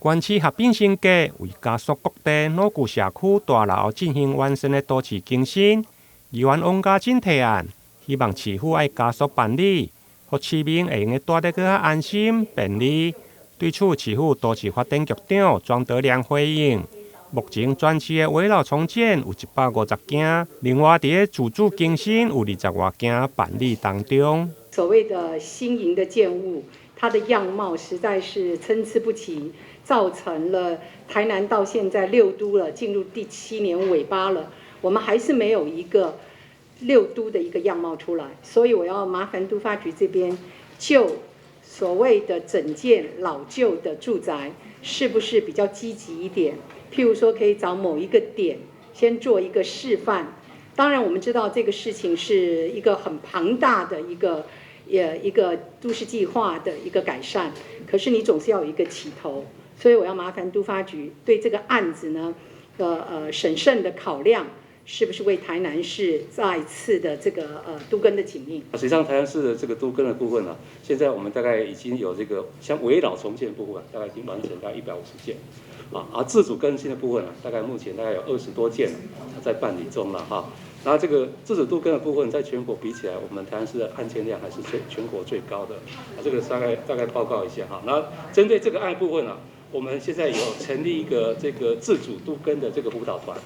关市合并升格，为加速各地老旧社区大楼进行完善的都市更新。议员王家珍提案，希望市府要加速办理，让市民会用住得更加安心便利。对此，市府都市发展局长庄德良回应。目前全市的围绕重建有150件，另外在自主更新有20多件办理当中。所谓的新营的建物，它的样貌实在是参差不齐，造成了台南到现在6都了，进入第7年尾巴了，我们还是没有一个6都的一个样貌出来，所以我要麻烦都发局这边就所谓的整建老旧的住宅，是不是比较积极一点？譬如说，可以找某一个点先做一个示范。当然，我们知道这个事情是一个很庞大的一个都市计划的一个改善，可是你总是要有一个起头，所以我要麻烦都发局对这个案子呢，审慎的考量。是不是为台南市再次的这个都更的紧密？实际上，台南市的这个都更的部分现在我们大概已经有这个像围绕重建部分大概已经完成大概150件，而自主更新的部分大概目前大概有20多件在办理中了哈。然后这个自主都更的部分，在全国比起来，我们台南市的案件量还是全国最高的。这个大概报告一下哈。然后针对这个案部分我们现在有成立一个这个自主都更的这个辅导团，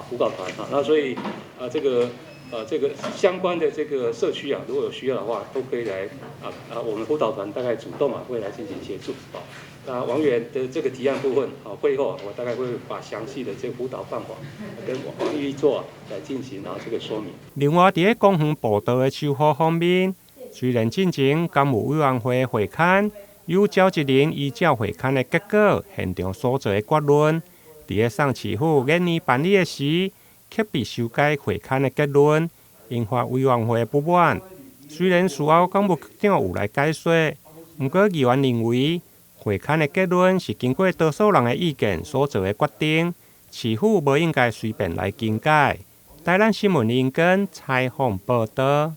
辅导团那所以这个相关的这个社区如果有需要的话，都可以来我们辅导团大概主动会来进行协助那王委员的这个提案部分会后我大概会把详细的这个辅导办法跟王议座来进行这个说明。另外，在公园步道的修复方面，虽然进前干务委员会会刊。有召集人依照会刊的结果，现场所做的结论，在上市府明年办理的时，特别修改会刊的结论，引发委员会不满。虽然事后干部局长有来解说，不过议员认为会刊的结论是经过多数人的意见所做的决定，市府不应该随便来更改。台南新闻林根采访报道。